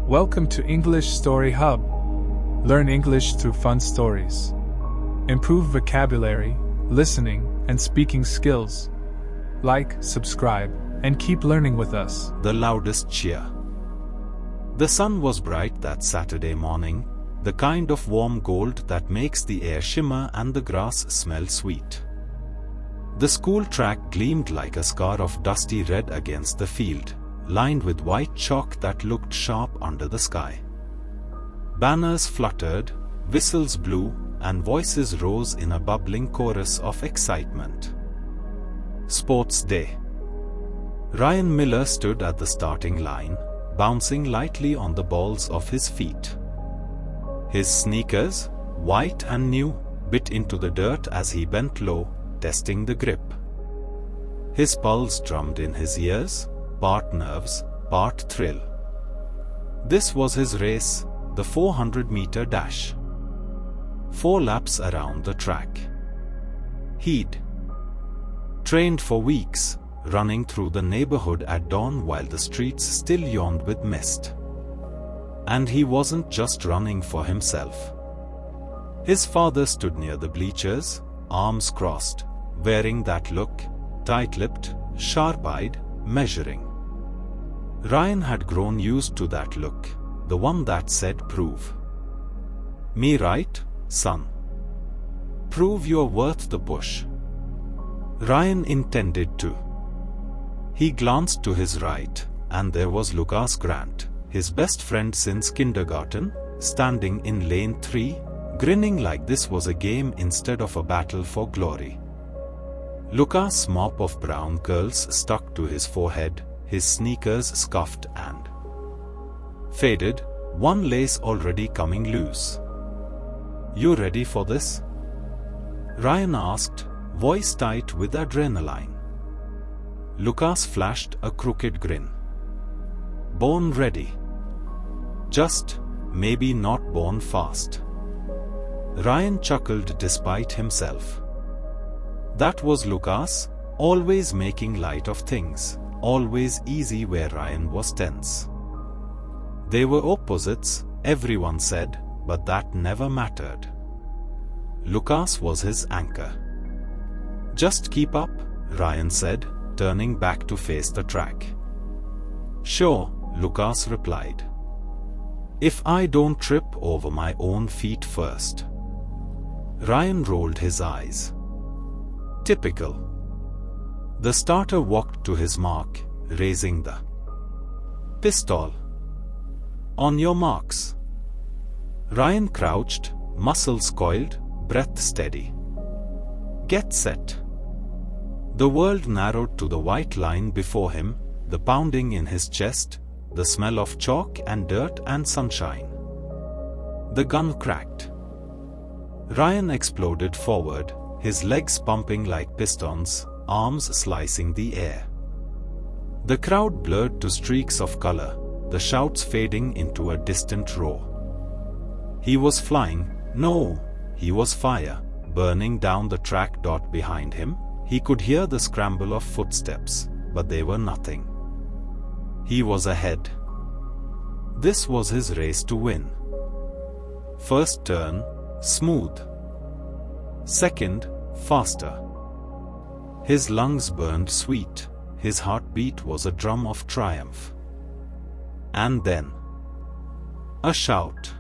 Welcome to English Story Hub. Learn English through fun stories. Improve vocabulary, listening, and speaking skills. Like, subscribe, and keep learning with us. The loudest cheer. The sun was bright that Saturday morning, the kind of warm gold that makes the air shimmer and the grass smell sweet. The school track gleamed like a scar of dusty red against the field, lined with white chalk that looked sharp under the sky. Banners fluttered, whistles blew, and voices rose in a bubbling chorus of excitement. Sports Day. Ryan Miller stood at the starting line, bouncing lightly on the balls of his feet. His sneakers, white and new, bit into the dirt as he bent low, testing the grip. His pulse drummed in his ears, part nerves, part thrill. This was his race, the 400-meter dash. 4 laps around the track. He'd trained for weeks, running through the neighborhood at dawn while the streets still yawned with mist. And he wasn't just running for himself. His father stood near the bleachers, arms crossed, wearing that look, tight-lipped, sharp-eyed, measuring. Ryan had grown used to that look, the one that said, "Prove me right, son. Prove you're worth the push." Ryan intended to. He glanced to his right, and there was Lucas Grant, his best friend since kindergarten, standing in lane 3, grinning like this was a game instead of a battle for glory. Lucas' mop of brown curls stuck to his forehead, his sneakers scuffed and faded, one lace already coming loose. "You ready for this?" Ryan asked, voice tight with adrenaline. Lucas flashed a crooked grin. "Born ready. Just, maybe not born fast." Ryan chuckled despite himself. That was Lucas, always making light of things, always easy where Ryan was tense. They were opposites, everyone said, but that never mattered. Lucas was his anchor. "Just keep up," Ryan said, turning back to face the track. "Sure," Lucas replied. "If I don't trip over my own feet first." Ryan rolled his eyes. Typical. The starter walked to his mark, raising the pistol. "On your marks." Ryan crouched, muscles coiled, breath steady. "Get set." The world narrowed to the white line before him, the pounding in his chest, the smell of chalk and dirt and sunshine. The gun cracked. Ryan exploded forward, his legs pumping like pistons, arms slicing the air. The crowd blurred to streaks of color, the shouts fading into a distant roar. He was flying, no, he was fire, burning down the track. Behind him, he could hear the scramble of footsteps, but they were nothing. He was ahead. This was his race to win. First turn, smooth. Second, faster. His lungs burned sweet, his heartbeat was a drum of triumph. And then, a shout.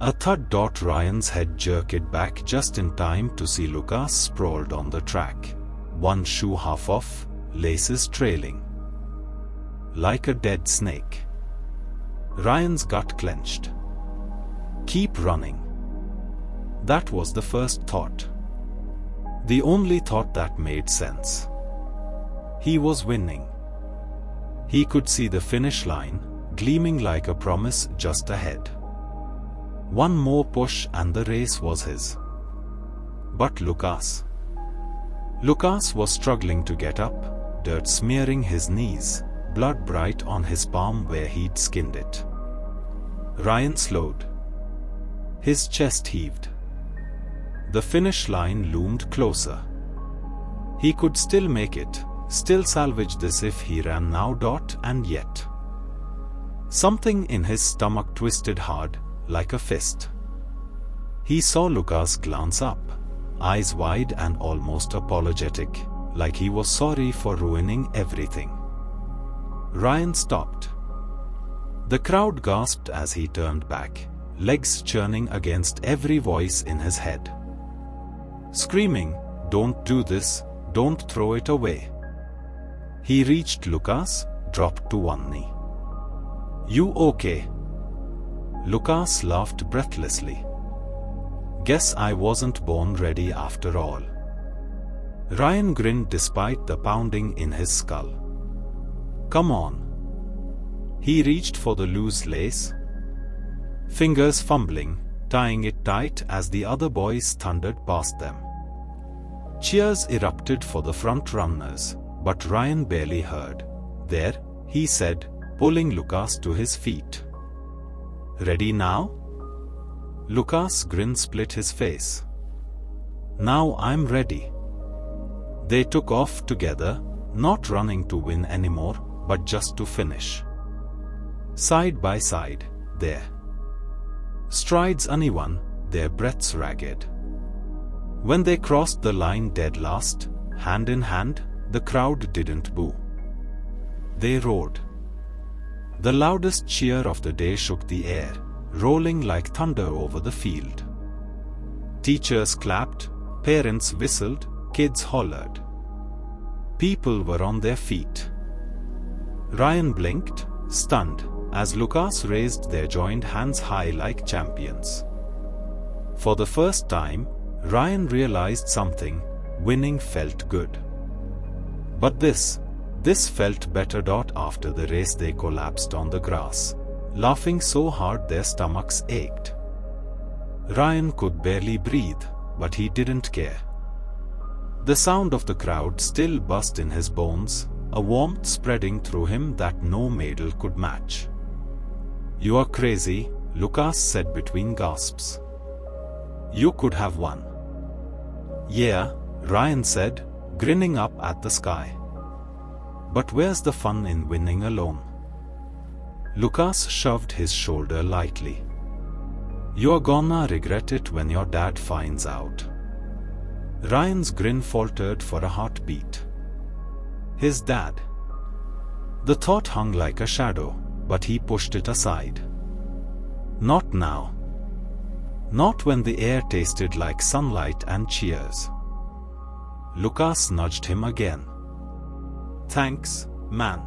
A thud. Ryan's head jerked back just in time to see Lucas sprawled on the track, one shoe half off, laces trailing. Like a dead snake. Ryan's gut clenched. Keep running. That was the first thought. The only thought that made sense. He was winning. He could see the finish line, gleaming like a promise just ahead. One more push and the race was his. But Lucas was struggling to get up, dirt smearing his knees, blood bright on his palm where he'd skinned it. Ryan slowed. His chest heaved. The finish line loomed closer. He could still make it, still salvage this if he ran now. And yet, Something in his stomach twisted hard, like a fist. He saw Lucas glance up, eyes wide and almost apologetic, like he was sorry for ruining everything. Ryan stopped. The crowd gasped as he turned back, legs churning against every voice in his head. Screaming, "Don't do this, don't throw it away." He reached Lucas, dropped to one knee. "You okay?" Lucas laughed breathlessly. "Guess I wasn't born ready after all." Ryan grinned despite the pounding in his skull. "Come on." He reached for the loose lace, fingers fumbling, tying it tight as the other boys thundered past them. Cheers erupted for the front runners, but Ryan barely heard. "There," he said, pulling Lucas to his feet. "Ready now?" Lucas' grin split his face. "Now I'm ready." They took off together, not running to win anymore, but just to finish. Side by side, there. Strides uneven, their breaths ragged. When they crossed the line dead last, hand in hand, the crowd didn't boo. They roared. The loudest cheer of the day shook the air, rolling like thunder over the field. Teachers clapped, parents whistled, kids hollered. People were on their feet. Ryan blinked, stunned, as Lucas raised their joined hands high like champions. For the first time, Ryan realized something: winning felt good. But this felt better. After the race they collapsed on the grass, laughing so hard their stomachs ached. Ryan could barely breathe, but he didn't care. The sound of the crowd still buzzed in his bones, a warmth spreading through him that no medal could match. "You are crazy," Lucas said between gasps. "You could have won." "Yeah," Ryan said, grinning up at the sky. "But where's the fun in winning alone?" Lucas shoved his shoulder lightly. "You're gonna regret it when your dad finds out." Ryan's grin faltered for a heartbeat. His dad. The thought hung like a shadow, but he pushed it aside. Not now. Not when the air tasted like sunlight and cheers. Lucas nudged him again. "Thanks, man."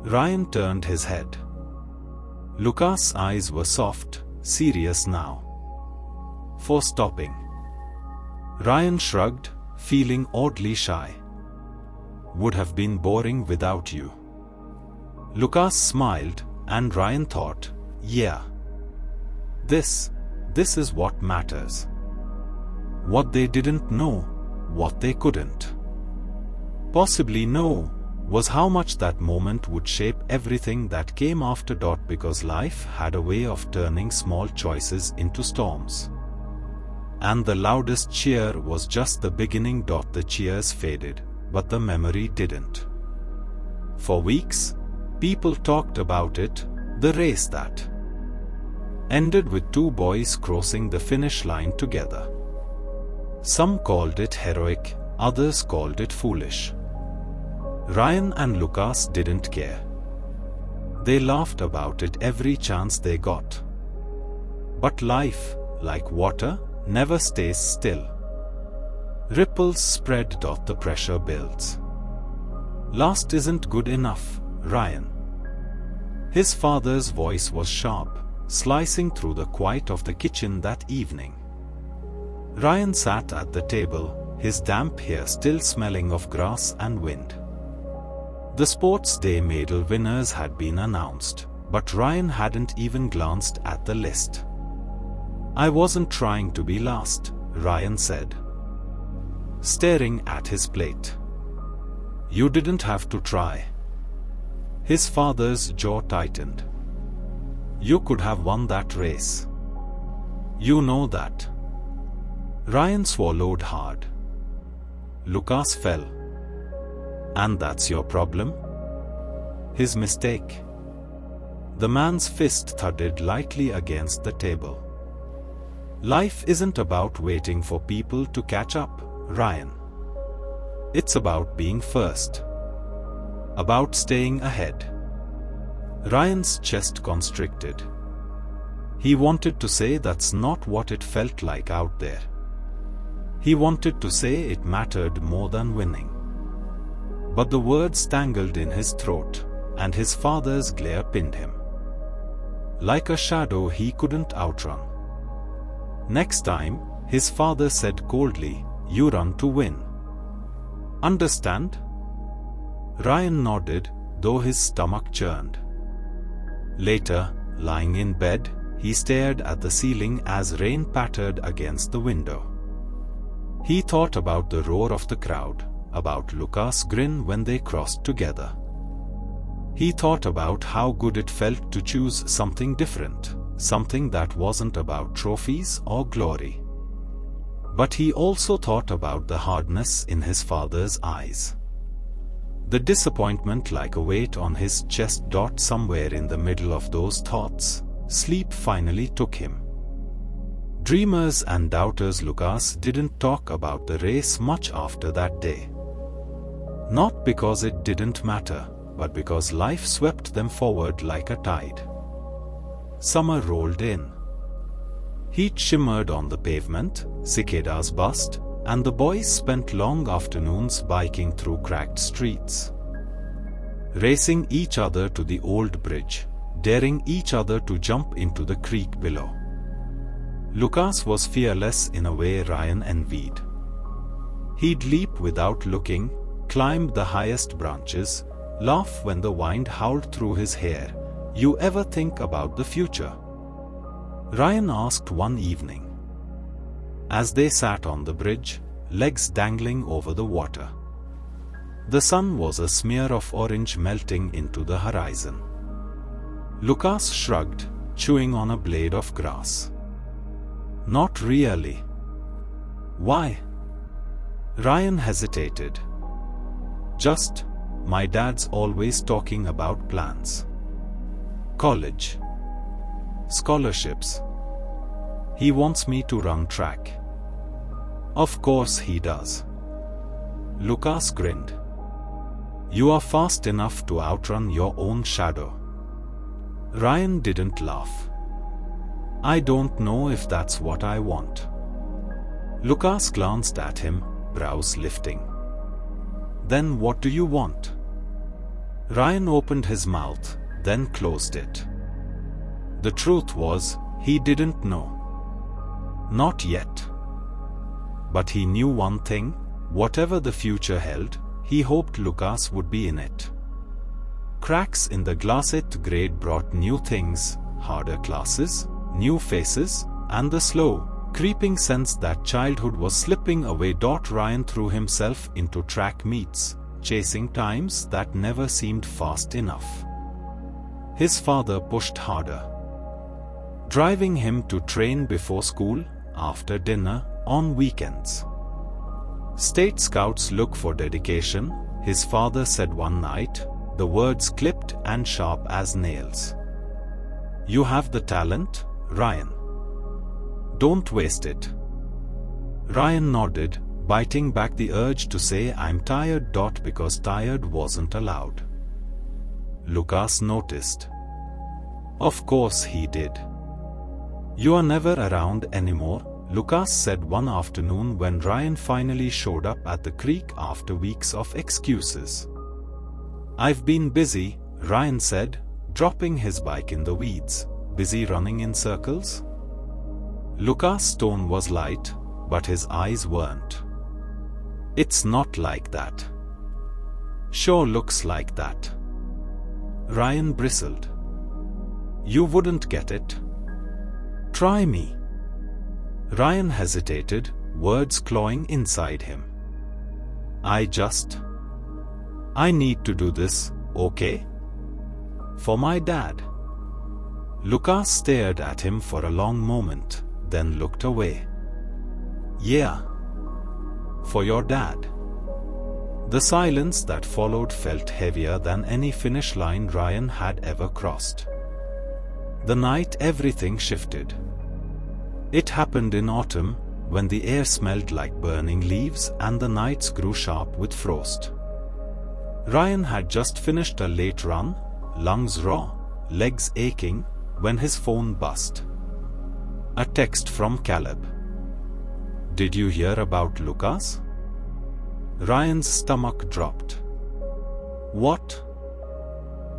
Ryan turned his head. Lucas' eyes were soft, serious now. "For stopping." Ryan shrugged, feeling oddly shy. "Would have been boring without you." Lucas smiled, and Ryan thought, yeah. This is what matters. What they didn't know, what they couldn't possibly know, was how much that moment would shape everything that came after. Because life had a way of turning small choices into storms. And the loudest cheer was just the beginning. The cheers faded, but the memory didn't. For weeks, people talked about it, the race that ended with two boys crossing the finish line together. Some called it heroic, others called it foolish. Ryan and Lucas didn't care. They laughed about it every chance they got. But life, like water, never stays still. Ripples spread. The pressure builds. Last isn't good enough, Ryan. His father's voice was sharp, slicing through the quiet of the kitchen that evening. Ryan sat at the table, his damp hair still smelling of grass and wind. The sports day medal winners had been announced, but Ryan hadn't even glanced at the list. "I wasn't trying to be last," Ryan said, staring at his plate. "You didn't have to try." His father's jaw tightened. "You could have won that race. You know that." Ryan swallowed hard. Lucas fell. "And that's your problem?" "His mistake." The man's fist thudded lightly against the table. Life isn't about waiting for people to catch up, Ryan. It's about being first. About staying ahead. Ryan's chest constricted. He wanted to say that's not what it felt like out there. He wanted to say it mattered more than winning. But the words tangled in his throat, and his father's glare pinned him. Like a shadow he couldn't outrun. Next time, his father said coldly, "You run to win. Understand?" Ryan nodded, though his stomach churned. Later, lying in bed, he stared at the ceiling as rain pattered against the window. He thought about the roar of the crowd, about Lucas' grin when they crossed together. He thought about how good it felt to choose something different, something that wasn't about trophies or glory. But he also thought about the hardness in his father's eyes. The disappointment like a weight on his chest. Somewhere in the middle of those thoughts, sleep finally took him. Dreamers and doubters Lucas didn't talk about the race much after that day. Not because it didn't matter, but because life swept them forward like a tide. Summer rolled in. Heat shimmered on the pavement, cicadas buzzed, and the boys spent long afternoons biking through cracked streets. Racing each other to the old bridge, daring each other to jump into the creek below. Lucas was fearless in a way Ryan envied. He'd leap without looking, climb the highest branches, laugh when the wind howled through his hair. "You ever think about the future?" Ryan asked one evening. As they sat on the bridge, legs dangling over the water. The sun was a smear of orange melting into the horizon. Lucas shrugged, chewing on a blade of grass. "Not really." "Why?" Ryan hesitated. "Just, my dad's always talking about plans. College. Scholarships. He wants me to run track." "Of course he does." Lucas grinned. "You are fast enough to outrun your own shadow." Ryan didn't laugh. "I don't know if that's what I want." Lucas glanced at him, brows lifting. "Then what do you want?" Ryan opened his mouth, then closed it. The truth was, he didn't know. Not yet. But he knew one thing: whatever the future held, he hoped Lucas would be in it. Cracks in the glass 8th grade brought new things, harder classes, new faces, and the slow, creeping sense that childhood was slipping away. Ryan threw himself into track meets, chasing times that never seemed fast enough. His father pushed harder. Driving him to train before school, after dinner, on weekends. "State Scouts look for dedication," his father said one night, the words clipped and sharp as nails. "You have the talent, Ryan. Don't waste it." Ryan nodded, biting back the urge to say "I'm tired." Because tired wasn't allowed. Lucas noticed. Of course he did. "You are never around anymore," Lucas said one afternoon when Ryan finally showed up at the creek after weeks of excuses. "I've been busy," Ryan said, dropping his bike in the weeds. "Busy running in circles?" Lucas' tone was light, but his eyes weren't. "It's not like that." "Sure looks like that." Ryan bristled. "You wouldn't get it. Try me." Ryan hesitated, words clawing inside him. I need to do this, okay? For my dad." Lucas stared at him for a long moment, then looked away. "Yeah. For your dad." The silence that followed felt heavier than any finish line Ryan had ever crossed. The night everything shifted. It happened in autumn, when the air smelled like burning leaves and the nights grew sharp with frost. Ryan had just finished a late run, lungs raw, legs aching, when his phone buzzed. A text from Caleb. "Did you hear about Lucas?" Ryan's stomach dropped. "What?"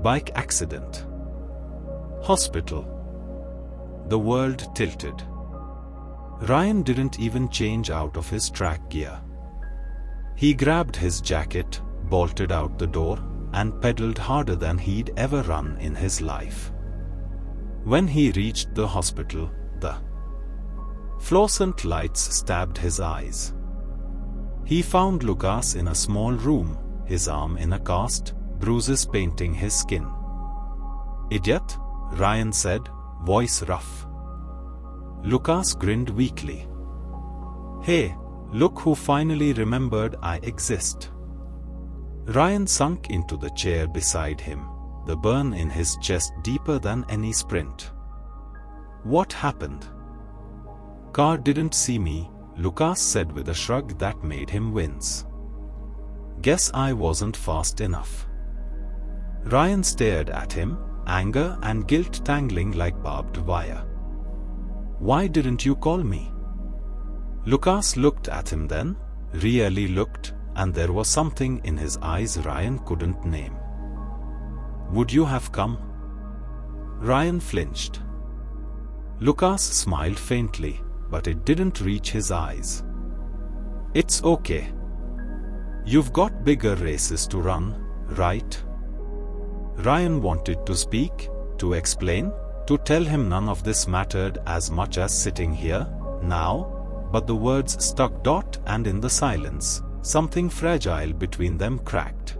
"Bike accident. Hospital." The world tilted. Ryan didn't even change out of his track gear. He grabbed his jacket, bolted out the door, and pedaled harder than he'd ever run in his life. When he reached the hospital, the fluorescent lights stabbed his eyes. He found Lucas in a small room, his arm in a cast, bruises painting his skin. "Idiot," Ryan said, voice rough. Lucas grinned weakly. "Hey, look who finally remembered I exist." Ryan sunk into the chair beside him, the burn in his chest deeper than any sprint. "What happened?" "Car didn't see me," Lucas said with a shrug that made him wince. "Guess I wasn't fast enough." Ryan stared at him, anger and guilt tangling like barbed wire. "Why didn't you call me?" Lucas looked at him then, really looked, and there was something in his eyes Ryan couldn't name. "Would you have come?" Ryan flinched. Lucas smiled faintly, but it didn't reach his eyes. "It's okay. You've got bigger races to run, right?" Ryan wanted to speak, to explain, to tell him none of this mattered as much as sitting here, now, but the words stuck, and in the silence, something fragile between them cracked.